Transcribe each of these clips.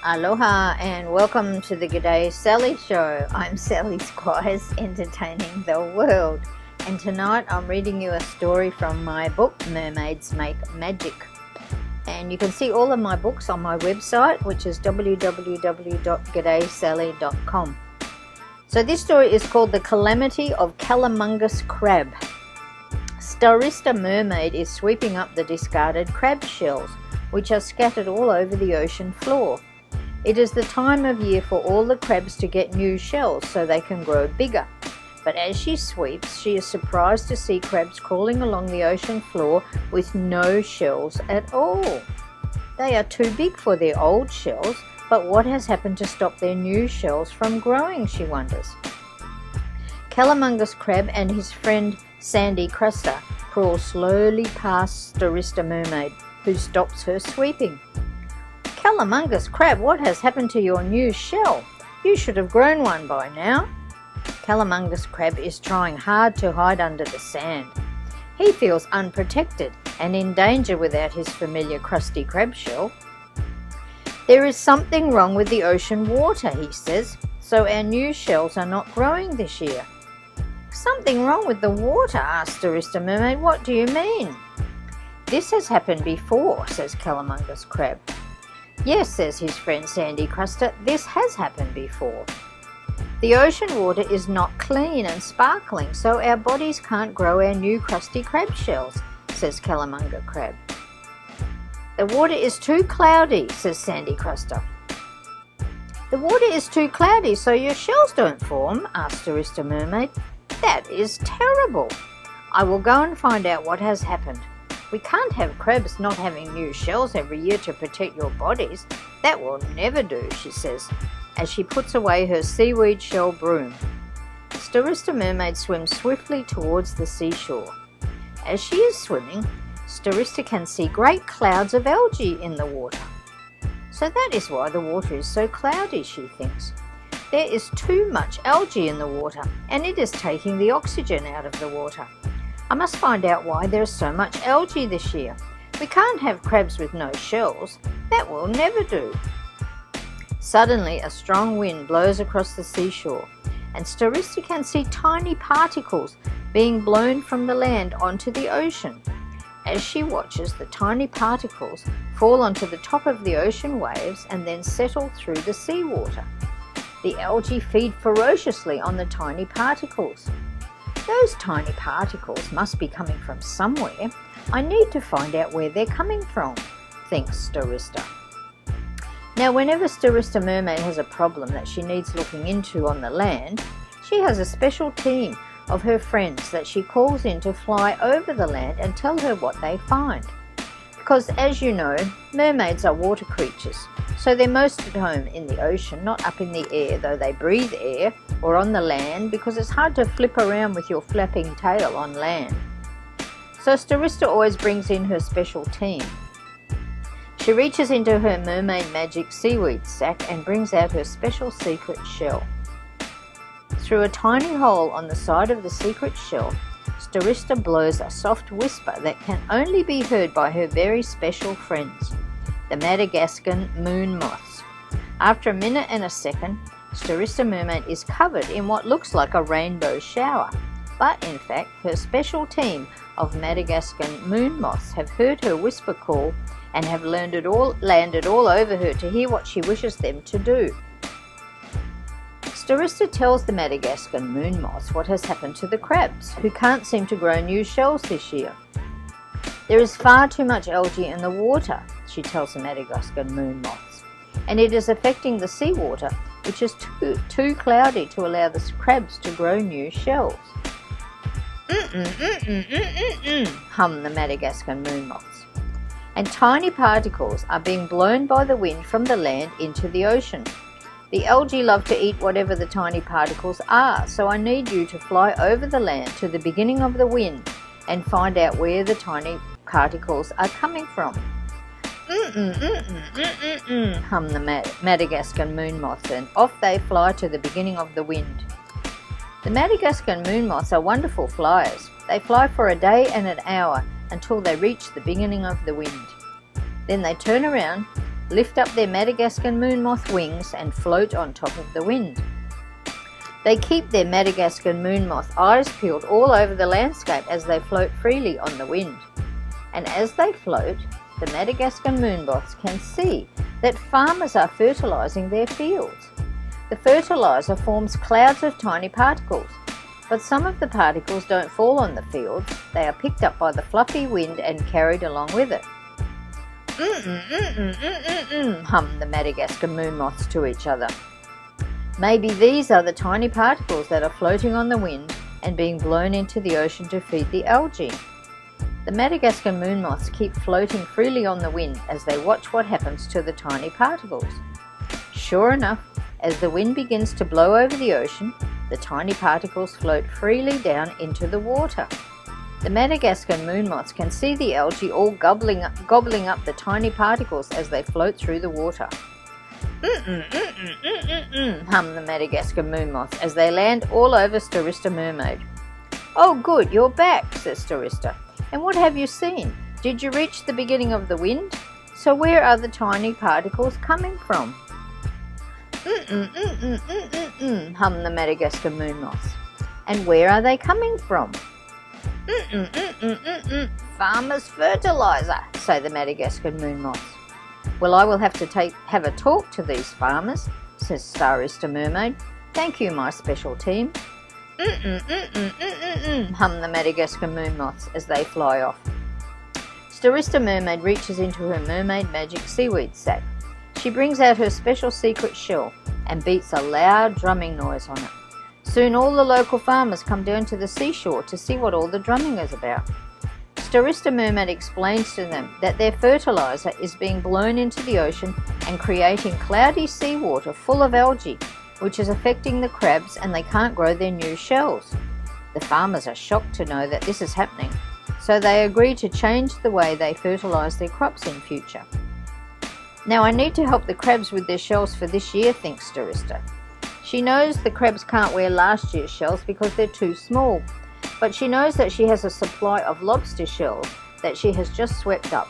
Aloha and welcome to the G'day Sally Show. I'm Sally Squires, entertaining the world. And tonight I'm reading you a story from my book, Mermaids Make Magic. And you can see all of my books on my website, which is www.g'daysally.com. So this story is called The Calamity of Calamungus Crab. Starista Mermaid is sweeping up the discarded crab shells, which are scattered all over the ocean floor. It is the time of year for all the crabs to get new shells so they can grow bigger. But as she sweeps, she is surprised to see crabs crawling along the ocean floor with no shells at all. They are too big for their old shells, but what has happened to stop their new shells from growing, she wonders. Calamungus Crab and his friend Sandy Cruster crawl slowly past Starista Mermaid, who stops her sweeping. Calamungus Crab, what has happened to your new shell? You should have grown one by now. Calamungus Crab is trying hard to hide under the sand. He feels unprotected and in danger without his familiar crusty crab shell. There is something wrong with the ocean water, he says, so our new shells are not growing this year. Something wrong with the water? Asked Starista Mermaid. What do you mean? This has happened before, says Calamungus Crab. Yes, says his friend Sandy Cruster, this has happened before. The ocean water is not clean and sparkling, so our bodies can't grow our new crusty crab shells, says Calamungus Crab. The water is too cloudy, says Sandy Cruster. The water is too cloudy, so your shells don't form, asked Starista Mermaid. That is terrible. I will go and find out what has happened. We can't have crabs not having new shells every year to protect your bodies. That will never do, she says, as she puts away her seaweed shell broom. Starista Mermaid swims swiftly towards the seashore. As she is swimming, Starista can see great clouds of algae in the water. So that is why the water is so cloudy, she thinks. There is too much algae in the water, and it is taking the oxygen out of the water. I must find out why there is so much algae this year. We can't have crabs with no shells. That will never do. Suddenly, a strong wind blows across the seashore, and Starista can see tiny particles being blown from the land onto the ocean. As she watches, the tiny particles fall onto the top of the ocean waves and then settle through the seawater. The algae feed ferociously on the tiny particles. Those tiny particles must be coming from somewhere. I need to find out where they're coming from, thinks Starista. Now, whenever Starista Mermaid has a problem that she needs looking into on the land, she has a special team of her friends that she calls in to fly over the land and tell her what they find. Because, as you know, mermaids are water creatures, so they're most at home in the ocean, not up in the air, though they breathe air, or on the land, because it's hard to flip around with your flapping tail on land. So Starista always brings in her special team. She reaches into her mermaid magic seaweed sack and brings out her special secret shell. Through a tiny hole on the side of the secret shell, Starista blows a soft whisper that can only be heard by her very special friends, the Madagascan moon moths. After a minute and a second, Starista Mermaid is covered in what looks like a rainbow shower, but in fact her special team of Madagascan moon moths have heard her whisper call and have landed all over her to hear what she wishes them to do. Starista tells the Madagascan moon moths what has happened to the crabs, who can't seem to grow new shells this year. There is far too much algae in the water, she tells the Madagascan moon moths, and it is affecting the seawater, which is too cloudy to allow the crabs to grow new shells. Hum the Madagascan moon moths. And tiny particles are being blown by the wind from the land into the ocean. The algae love to eat whatever the tiny particles are, so I need you to fly over the land to the beginning of the wind and find out where the tiny particles are coming from. Hum the Madagascan moon moths, and off they fly to the beginning of the wind. The Madagascan moon moths are wonderful flyers. They fly for a day and an hour until they reach the beginning of the wind. Then they turn around, lift up their Madagascar moon moth wings and float on top of the wind. They keep their Madagascar moon moth eyes peeled all over the landscape as they float freely on the wind. And as they float, the Madagascar moon moths can see that farmers are fertilizing their fields. The fertilizer forms clouds of tiny particles, but some of the particles don't fall on the fields. They are picked up by the fluffy wind and carried along with it. Hum the Madagascar moon moths to each other. Maybe these are the tiny particles that are floating on the wind and being blown into the ocean to feed the algae. The Madagascar moon moths keep floating freely on the wind as they watch what happens to the tiny particles. Sure enough, as the wind begins to blow over the ocean, the tiny particles float freely down into the water. The Madagascar moon moths can see the algae all gobbling up the tiny particles as they float through the water. Hum the Madagascar moon moths as they land all over Starista Mermaid. Oh good, you're back, says Starista. And what have you seen? Did you reach the beginning of the wind? So where are the tiny particles coming from? Hum the Madagascar moon moths. And where are they coming from? Farmers' fertilizer, say the Madagascar moon moths. Well, I will have to have a talk to these farmers, says Starista Mermaid. Thank you, my special team. Hum the Madagascar moon moths as they fly off. Starista Mermaid reaches into her mermaid magic seaweed sack. She brings out her special secret shell and beats a loud drumming noise on it. Soon all the local farmers come down to the seashore to see what all the drumming is about. Starista Mermaid explains to them that their fertilizer is being blown into the ocean and creating cloudy seawater full of algae, which is affecting the crabs and they can't grow their new shells. The farmers are shocked to know that this is happening, so they agree to change the way they fertilize their crops in future. Now I need to help the crabs with their shells for this year, thinks Starista. She knows the crabs can't wear last year's shells because they're too small, but she knows that she has a supply of lobster shells that she has just swept up.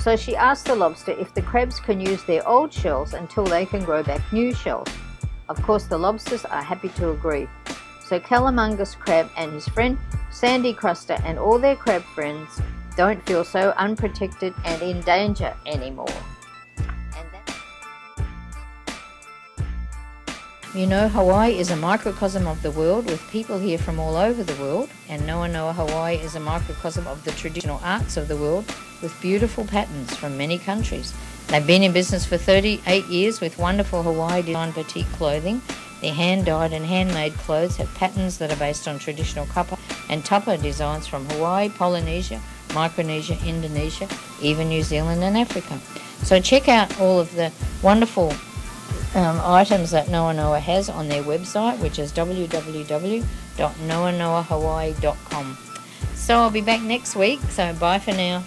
So she asks the lobster if the crabs can use their old shells until they can grow back new shells. Of course the lobsters are happy to agree. So Calamungus crab and his friend Sandy Cruster and all their crab friends don't feel so unprotected and in danger anymore. You know, Hawaii is a microcosm of the world with people here from all over the world, and Noa Noa Hawaii is a microcosm of the traditional arts of the world with beautiful patterns from many countries. They've been in business for 38 years with wonderful Hawaii design boutique clothing. Their hand-dyed and handmade clothes have patterns that are based on traditional kapa and tapa designs from Hawaii, Polynesia, Micronesia, Indonesia, even New Zealand and Africa. So check out all of the wonderful items that Noa Noa has on their website, which is www.noanoahawaii.com. So I'll be back next week, so bye for now.